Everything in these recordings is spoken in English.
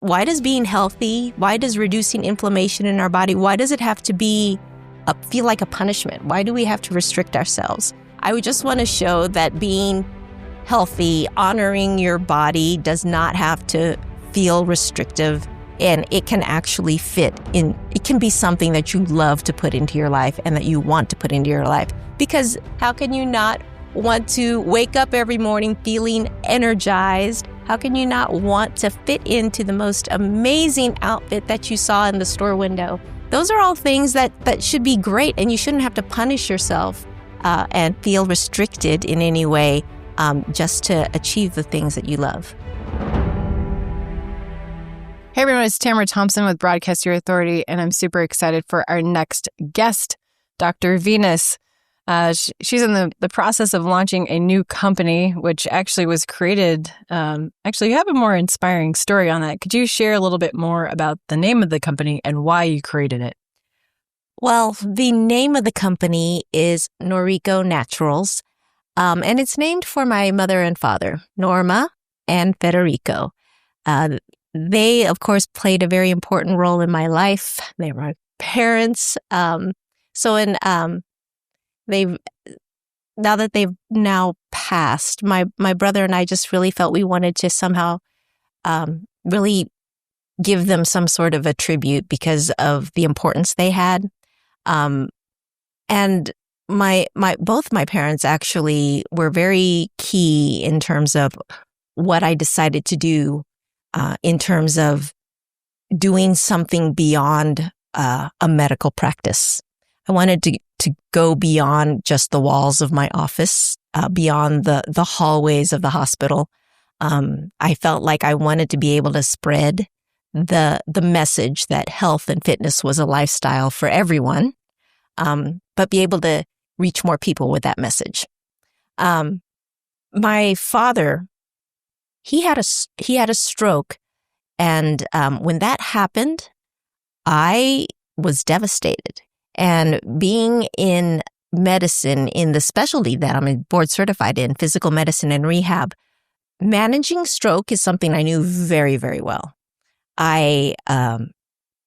why does being healthy, why does reducing inflammation in our body, why does it have to feel like a punishment? Why do we have to restrict ourselves? I would just want to show that being healthy, honoring your body does not have to feel restrictive, and it can actually fit in. It can be something that you love to put into your life and that you want to put into your life. Because how can you not want to wake up every morning feeling energized? How can you not want to fit into the most amazing outfit that you saw in the store window? Those are all things that should be great, and you shouldn't have to punish yourself and feel restricted in any way just to achieve the things that you love. Hey everyone, it's Tamara Thompson with Broadcast Your Authority, and I'm super excited for our next guest, Dr. Venus. She's in the process of launching a new company, which actually was created. Actually, you have a more inspiring story on that. Could you share a little bit more about the name of the company and why you created it? Well, the name of the company is Norrico Naturals, and it's named for my mother and father, Norma and Federico. They, of course, played a very important role in my life. They were my parents. Now that they've now passed, my brother and I just really felt we wanted to somehow really give them some sort of a tribute because of the importance they had. And both my parents actually were very key in terms of what I decided to do. In terms of doing something beyond a medical practice. I wanted to go beyond just the walls of my office, beyond the hallways of the hospital. I felt like I wanted to be able to spread the message that health and fitness was a lifestyle for everyone, but be able to reach more people with that message. My father, he had a stroke, and when that happened, I was devastated. And being in medicine, in the specialty that I'm board certified in, physical medicine and rehab, managing stroke is something I knew very, very well. I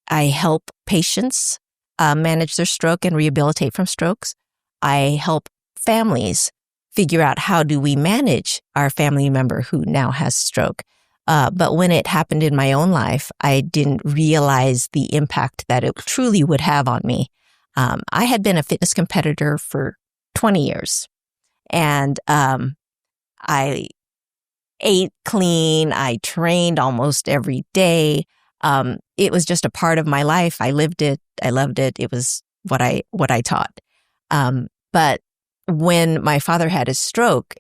help patients manage their stroke and rehabilitate from strokes. I help families figure out how do we manage our family member who now has stroke. But when it happened in my own life, I didn't realize the impact that it truly would have on me. I had been a fitness competitor for 20 years, and I ate clean. I trained almost every day. It was just a part of my life. I lived it. I loved it. It was what I taught. But when my father had his stroke,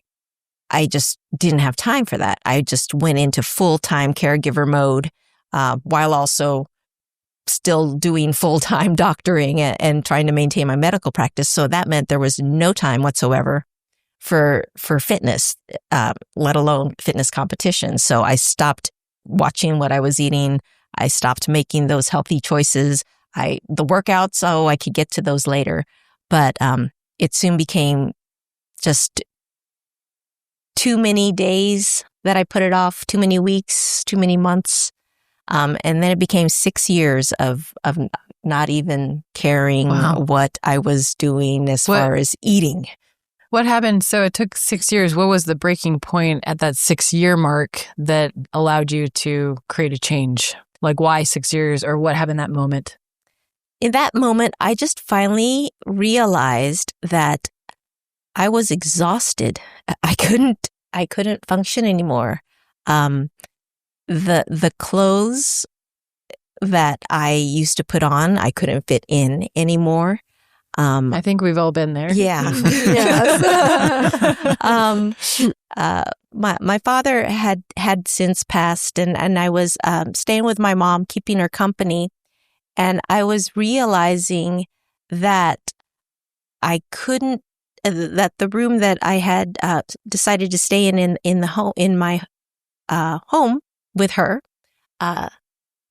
I just didn't have time for that. I just went into full-time caregiver mode while also still doing full-time doctoring and trying to maintain my medical practice. So that meant there was no time whatsoever for fitness, let alone fitness competitions. So I stopped watching what I was eating. I stopped making those healthy choices. The workouts, I could get to those later. But it soon became just too many days that I put it off, too many weeks, too many months. And then it became 6 years of not even caring what I was doing as far as eating. What happened? So it took 6 years. What was the breaking point at that 6-year mark that allowed you to create a change? Like why 6 years, or what happened in that moment? In that moment, I just finally realized that I was exhausted. I couldn't function anymore. The clothes that I used to put on, I couldn't fit in anymore. I think we've all been there. Yeah. My father had since passed, and I was staying with my mom, keeping her company. And I was realizing that I couldn't, that the room that I had decided to stay in my home with her, I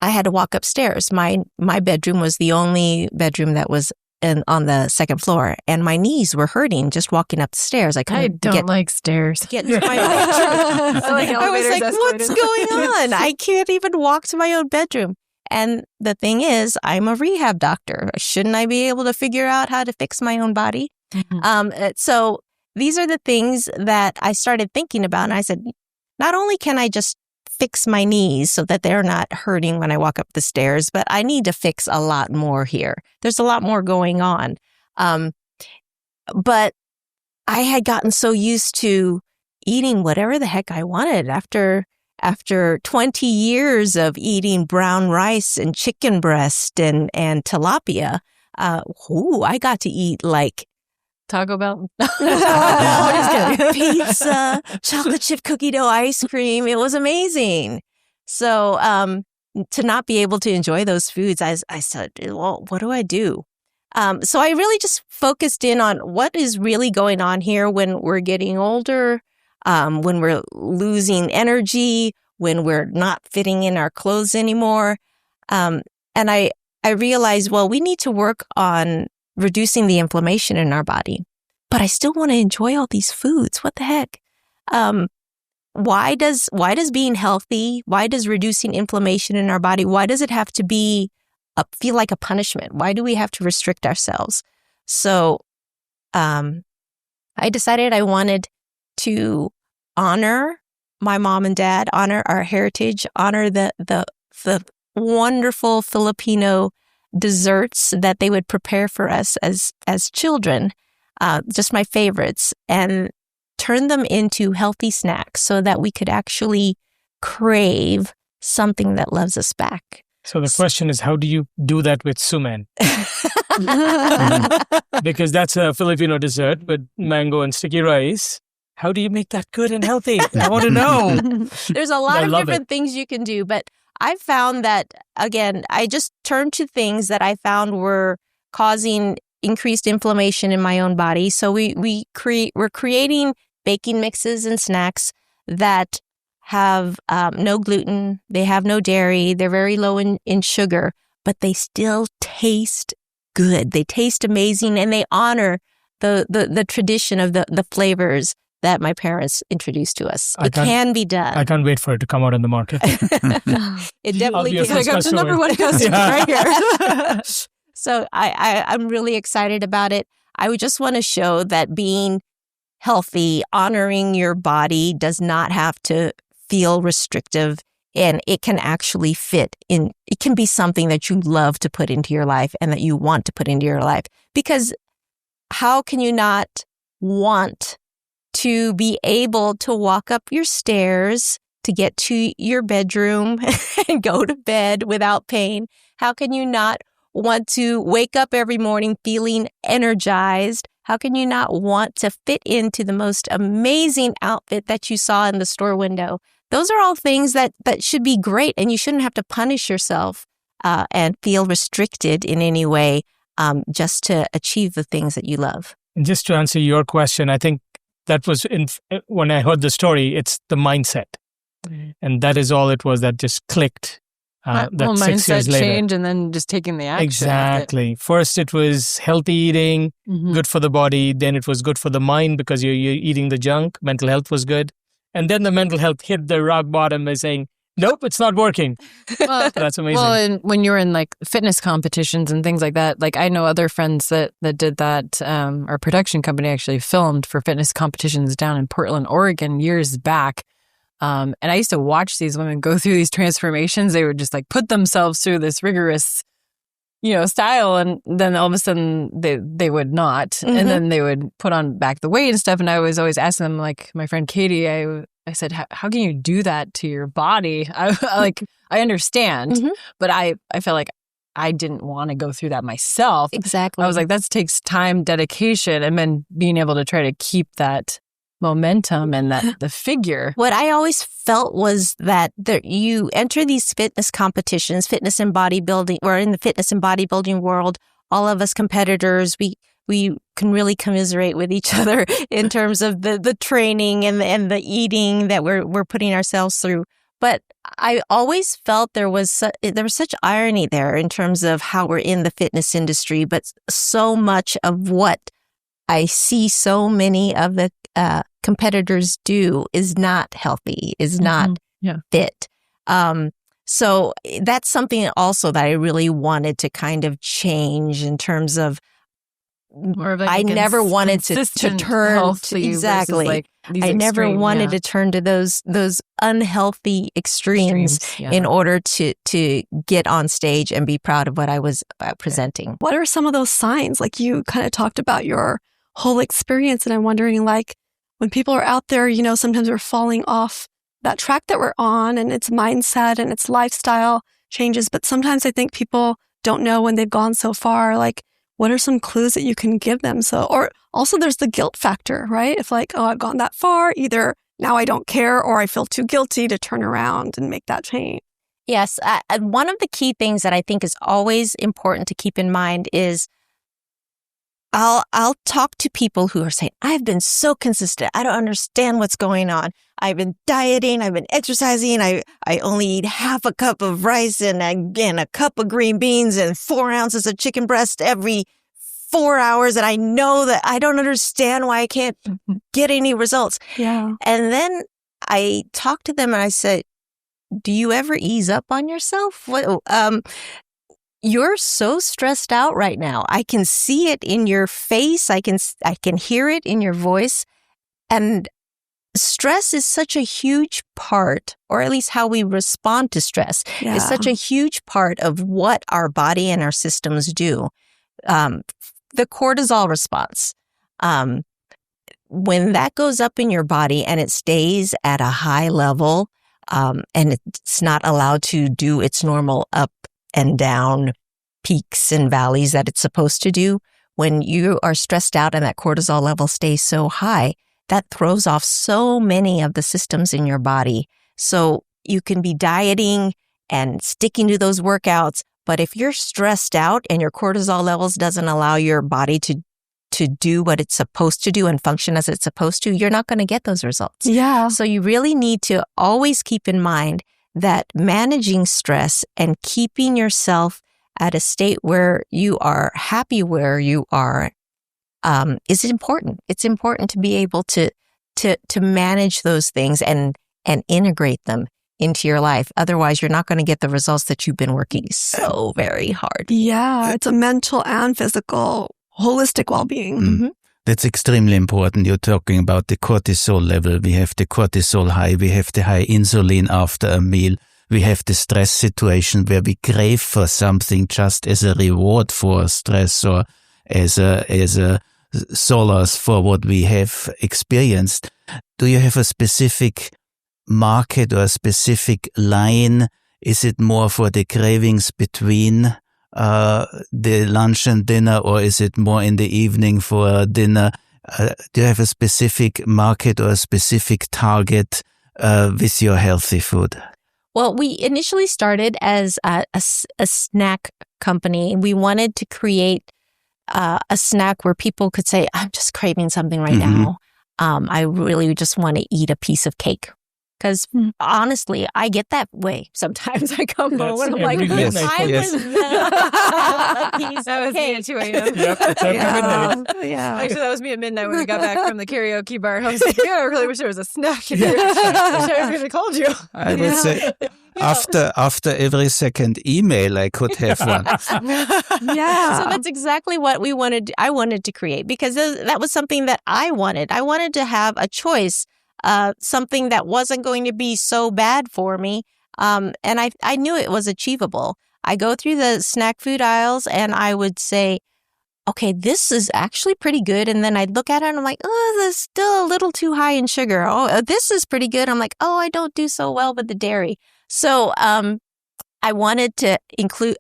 had to walk upstairs. My bedroom was the only bedroom that was on the second floor, and my knees were hurting just walking up the stairs. I don't like stairs. Get into my bedroom. I was like, what's going on? I can't even walk to my own bedroom. And the thing is, I'm a rehab doctor. Shouldn't I be able to figure out how to fix my own body? So these are the things that I started thinking about. And I said, not only can I just fix my knees so that they're not hurting when I walk up the stairs, but I need to fix a lot more here. There's a lot more going on. But I had gotten so used to eating whatever the heck I wanted after 20 years of eating brown rice and chicken breast and tilapia. I got to eat like Taco Bell? Pizza, chocolate chip cookie dough ice cream. It was amazing. So to not be able to enjoy those foods, I said, well, what do I do? So I really just focused in on what is really going on here when we're getting older, when we're losing energy, when we're not fitting in our clothes anymore. And I realized, well, we need to work on reducing the inflammation in our body. But I still want to enjoy all these foods. What the heck? Why does being healthy, why does reducing inflammation in our body, why does it have to feel like a punishment? Why do we have to restrict ourselves? So I decided I wanted to honor my mom and dad, honor our heritage, honor the wonderful Filipino desserts that they would prepare for us as children, just my favorites, and turn them into healthy snacks so that we could actually crave something that loves us back. So the question is, how do you do that with suman? Because that's a Filipino dessert with mango and sticky rice. How do you make that good and healthy? I want to know. There's a lot of different things you can do, but I found that, again, I just turned to things that I found were causing increased inflammation in my own body. So we're creating baking mixes and snacks that have no gluten, they have no dairy, they're very low in sugar, but they still taste good. They taste amazing, and they honor the tradition of the flavors that my parents introduced to us. It can be done. I can't wait for it to come out in the market. It definitely can. I got the number one customer right here. So I'm really excited about it. I would just want to show that being healthy, honoring your body does not have to feel restrictive, and it can actually fit in. It can be something that you love to put into your life and that you want to put into your life. Because how can you not want to be able to walk up your stairs to get to your bedroom and go to bed without pain? How can you not want to wake up every morning feeling energized? How can you not want to fit into the most amazing outfit that you saw in the store window? Those are all things that should be great, and you shouldn't have to punish yourself and feel restricted in any way just to achieve the things that you love. And just to answer your question, I think that was when I heard the story, it's the mindset. And that is all it was that just clicked. That 6 years later. Change and then just taking the action. Exactly. First, it was healthy eating, good for the body. Then it was good for the mind because you're eating the junk. Mental health was good. And then the mental health hit the rock bottom by saying, nope, it's not working. Well, that's amazing. Well, and when you're in like fitness competitions and things like that, like I know other friends that did that. Our production company actually filmed for fitness competitions down in Portland, Oregon years back. And I used to watch these women go through these transformations. They would just like put themselves through this rigorous, style. And then all of a sudden they would not. And then they would put on back the weight and stuff. And I was always asking them, like my friend Katie, I said, how can you do that to your body? I understand, but I felt like I didn't want to go through that myself. Exactly. I was like, that takes time, dedication, and then being able to try to keep that momentum and that the figure. What I always felt was that you enter these fitness competitions, fitness and bodybuilding, or in the fitness and bodybuilding world, all of us competitors, we can really commiserate with each other in terms of the training and the eating that we're putting ourselves through. But I always felt there was such irony there in terms of how we're in the fitness industry, but so much of what I see so many of the competitors do is not healthy, is not fit. So that's something also that I really wanted to kind of change in terms of more of like I never wanted to turn to, exactly. Like I never wanted to turn to those unhealthy extremes in order to get on stage and be proud of what I was presenting. What are some of those signs? Like you kind of talked about your whole experience, and I'm wondering, like, when people are out there, you know, sometimes we're falling off that track that we're on, and it's mindset and it's lifestyle changes. But sometimes I think people don't know when they've gone so far, like, what are some clues that you can give them? So, or also there's the guilt factor, right? If like, oh, I've gone that far, either now I don't care or I feel too guilty to turn around and make that change. Yes. One of the key things that I think is always important to keep in mind is I'll talk to people who are saying, I've been so consistent. I don't understand what's going on. I've been dieting. I've been exercising. I only eat half a cup of rice and again, a cup of green beans and 4 ounces of chicken breast every 4 hours. And I know that I don't understand why I can't get any results. Yeah. And then I talked to them and I said, do you ever ease up on yourself? You're so stressed out right now. I can see it in your face. I can hear it in your voice. And stress is such a huge part, or at least how we respond to stress, is such a huge part of what our body and our systems do. The cortisol response, when that goes up in your body and it stays at a high level, and it's not allowed to do its normal up and down peaks and valleys that it's supposed to do, when you are stressed out and that cortisol level stays so high, that throws off so many of the systems in your body. So you can be dieting and sticking to those workouts, but if you're stressed out and your cortisol levels doesn't allow your body to do what it's supposed to do and function as it's supposed to, you're not going to get those results. Yeah. So you really need to always keep in mind that managing stress and keeping yourself at a state where you are happy where you are is important. It's important to be able to manage those things and integrate them into your life. Otherwise, you're not going to get the results that you've been working so very hard. Yeah, it's a mental and physical, holistic well-being. Mm-hmm. That's extremely important. You're talking about the cortisol level. We have the cortisol high. We have the high insulin after a meal. We have the stress situation where we crave for something just as a reward for stress or as a solace for what we have experienced. Do you have a specific market or a specific line? Is it more for the cravings between the lunch and dinner, or is it more in the evening for dinner? Do you have a specific market or a specific target with your healthy food? Well, we initially started as a snack company. We wanted to create a snack where people could say, I'm just craving something right now. I really just want to eat a piece of cake. Because honestly, I get that way. Sometimes I come home and I'm like, I was a piece of cake. Me at 2 a.m. Yep, it's every midnight. Yeah. Actually, that was me at midnight when we got back from the karaoke bar. I was like, I really wish there was a snack in here. I wish I would have called you. I would say after every second email, I could have one. Yeah. So that's exactly what I wanted to create, because that was something that I wanted. I wanted to have a choice. Something that wasn't going to be so bad for me. And I knew it was achievable. I go through the snack food aisles and I would say, okay, this is actually pretty good. And then I'd look at it and I'm like, oh, this is still a little too high in sugar. Oh, this is pretty good. I'm like, oh, I don't do so well with the dairy. So I wanted to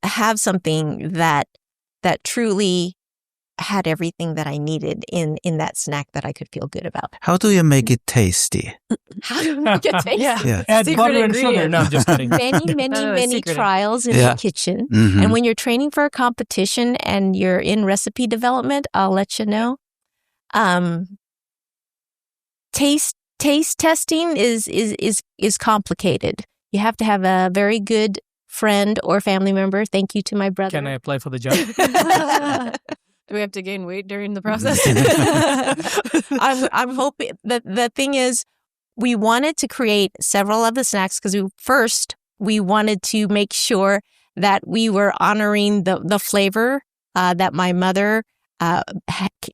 have something that truly had everything that I needed in that snack that I could feel good about. How do you make it tasty? How do you make it tasty? Yeah. Add Secret butter and ingredient. sugar. No, I'm just kidding. Many secret. trials in the kitchen. Mm-hmm. And when you're training for a competition and you're in recipe development, I'll let you know. Taste testing is complicated. You have to have a very good friend or family member. Thank you to my brother. Can I apply for the job? Do we have to gain weight during the process? I'm hoping that the thing is, we wanted to create several of the snacks because we wanted to make sure that we were honoring the flavor that my mother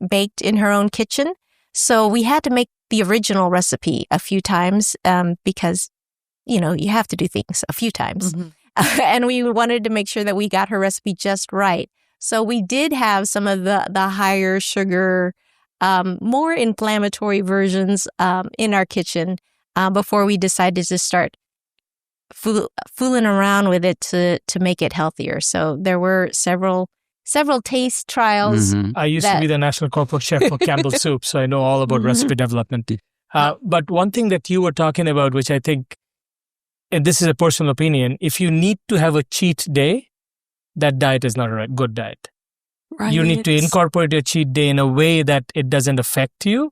baked in her own kitchen. So we had to make the original recipe a few times because, you have to do things a few times. Mm-hmm. And we wanted to make sure that we got her recipe just right. So we did have some of the higher sugar, more inflammatory versions in our kitchen before we decided to start fooling around with it to make it healthier. So there were several taste trials. Mm-hmm. I used to be the national corporate chef for Campbell's Soup, so I know all about recipe development. But one thing that you were talking about, which I think, and this is a personal opinion, if you need to have a cheat day, that diet is not a good diet. Right. You need to incorporate your cheat day in a way that it doesn't affect you,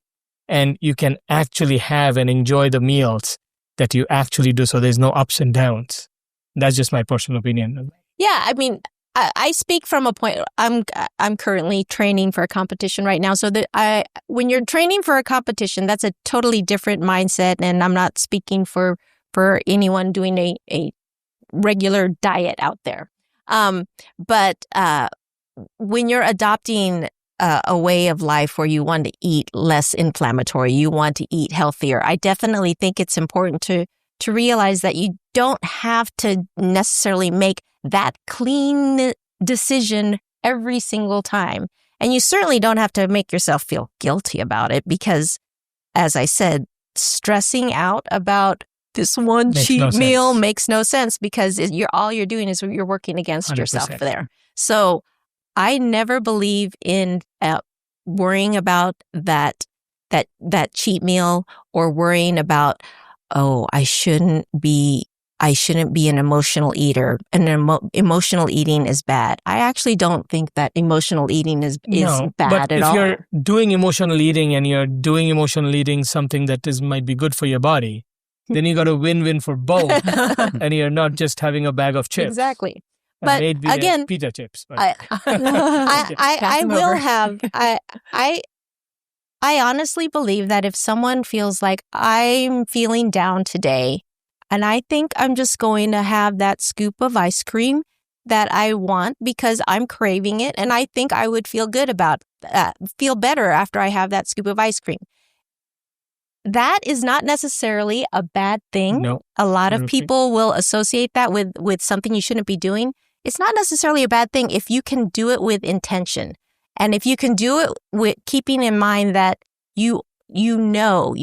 and you can actually have and enjoy the meals that you actually do, so there's no ups and downs. That's just my personal opinion. Yeah, I mean, I speak from a point. I'm currently training for a competition right now. So that when you're training for a competition, that's a totally different mindset. And I'm not speaking for anyone doing a regular diet out there. But when you're adopting a way of life where you want to eat less inflammatory, you want to eat healthier, I definitely think it's important to realize that you don't have to necessarily make that clean decision every single time. And you certainly don't have to make yourself feel guilty about it because, as I said, stressing out about this one cheat meal makes no sense because all you're doing is you're working against 100%. Yourself there. So I never believe in worrying about that cheat meal or worrying about, I shouldn't be an emotional eater, and emotional eating is bad. I actually don't think that emotional eating is bad at all. If you're doing emotional eating and you're doing emotional eating something that might be good for your body, then you got a win-win for both, and you're not just having a bag of chips. Exactly. But again, pita chips. But. I will have. I honestly believe that if someone feels like I'm feeling down today, and I think I'm just going to have that scoop of ice cream that I want because I'm craving it, and I think I would feel better after I have that scoop of ice cream. That is not necessarily a bad thing. No, a lot of people will associate that with something you shouldn't be doing. It's not necessarily a bad thing if you can do it with intention. And if you can do it with keeping in mind that you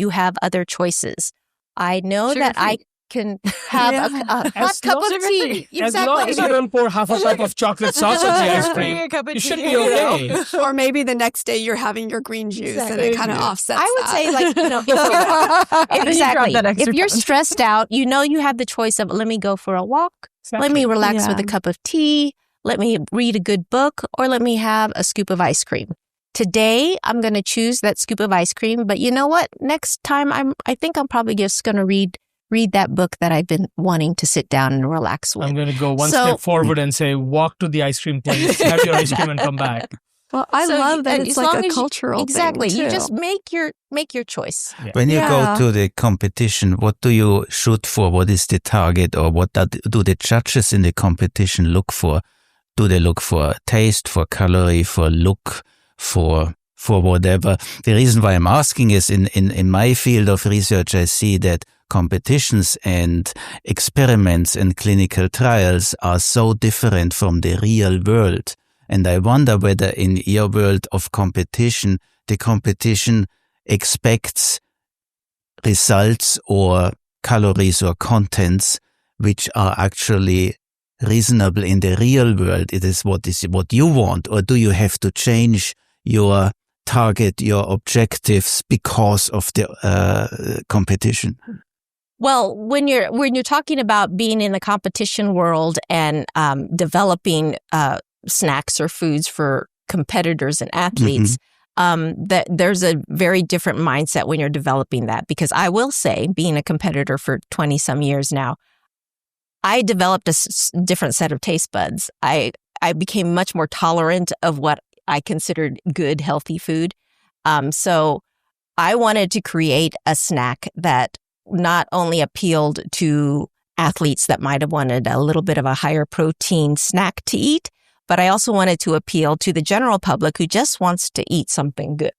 have other choices. I know that I can have a hot cup of tea. Exactly. As long as you don't pour half a cup of chocolate sauce on the ice cream, you should be okay. Or maybe the next day you're having your green juice and it kind of offsets I would say exactly. If you're stressed out, you have the choice of let me go for a walk, let me relax with a cup of tea, let me read a good book, or let me have a scoop of ice cream. Today, I'm going to choose that scoop of ice cream, but you know what? Next time, I think I'm probably just going to read that book that I've been wanting to sit down and relax with. I'm going to go one step forward and say, walk to the ice cream place, have your ice cream and come back. Well, I love that it's like a cultural thing. Exactly. Too. You just make your choice. Yeah. When you go to the competition, what do you shoot for? What is the target, or what do the judges in the competition look for? Do they look for taste, for calorie, for look, for whatever? The reason why I'm asking is in my field of research, I see that competitions and experiments and clinical trials are so different from the real world. And I wonder whether in your world of competition, the competition expects results or calories or contents which are actually reasonable in the real world. It is what you want, or do you have to change your target, your objectives because of the competition? Well, when you're talking about being in the competition world and developing snacks or foods for competitors and athletes, that there's a very different mindset when you're developing that. Because I will say, being a competitor for 20 some years now, I developed a different set of taste buds. I became much more tolerant of what I considered good, healthy food. So I wanted to create a snack that not only appealed to athletes that might have wanted a little bit of a higher protein snack to eat, but I also wanted to appeal to the general public who just wants to eat something good.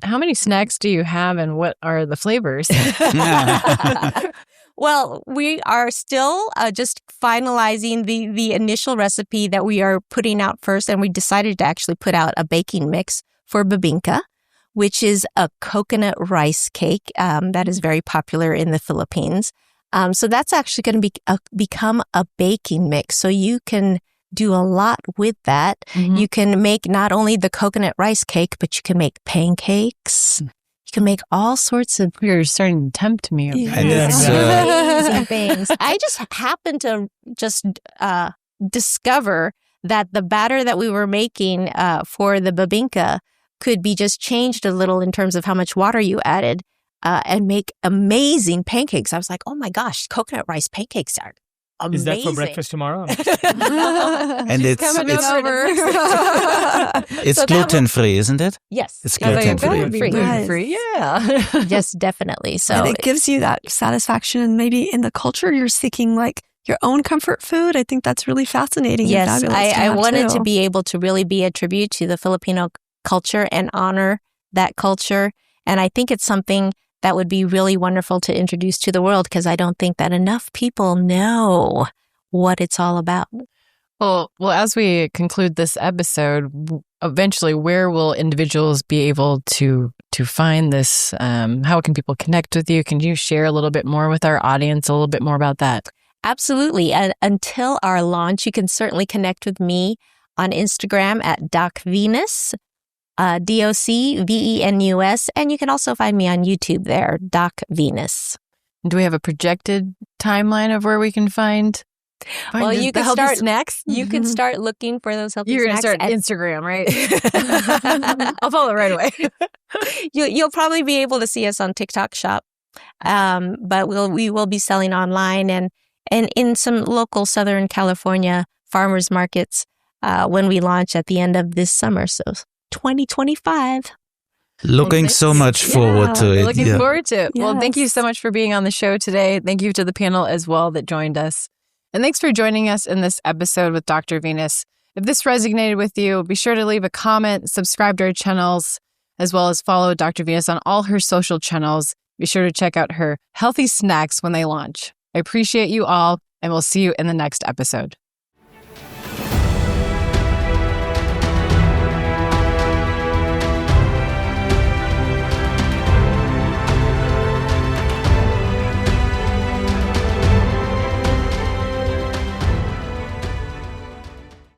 How many snacks do you have, and what are the flavors? Well, we are still just finalizing the initial recipe that we are putting out first, and we decided to actually put out a baking mix for bibingka, which is a coconut rice cake that is very popular in the Philippines. So that's actually going to become a baking mix. So you can do a lot with that. Mm-hmm. You can make not only the coconut rice cake, but you can make pancakes. You can make all sorts of... You're starting to tempt me. Amazing things. I just happened to discover that the batter that we were making for the bibingka could be just changed a little in terms of how much water you added and make amazing pancakes. I was like, oh my gosh, coconut rice pancakes are amazing. Is that for breakfast tomorrow? And it's So gluten-free, isn't it? Yes. It's gluten-free. Gluten-free, yeah. Yes, definitely. So and it gives you that satisfaction. And maybe in the culture, you're seeking like your own comfort food. I think that's really fascinating. yes, and fabulous to I have, wanted too. to be able to really be a tribute to the Filipino culture and honor that culture. And I think it's something that would be really wonderful to introduce to the world, because I don't think that enough people know what it's all about. Well, as we conclude this episode, eventually, where will individuals be able to find this? How can people connect with you? Can you share a little bit more with our audience, a little bit more about that? Absolutely. And until our launch, you can certainly connect with me on Instagram at Doc Venus, DocVenus, and you can also find me on YouTube there, Doc Venus. Do we have a projected timeline of where we can find Well, you the can healthy start snacks? You can start looking for those healthy You're going to snacks. start Instagram, right? I'll follow right away. You'll probably be able to see us on TikTok Shop, but we will be selling online and in some local Southern California farmers markets when we launch at the end of this summer. So 2025. Looking so much forward to it. Looking forward to it. Yes. Well, thank you so much for being on the show today. Thank you to the panel as well that joined us. And thanks for joining us in this episode with Dr. Venus. If this resonated with you, be sure to leave a comment, subscribe to our channels, as well as follow Dr. Venus on all her social channels. Be sure to check out her healthy snacks when they launch. I appreciate you all, and we'll see you in the next episode.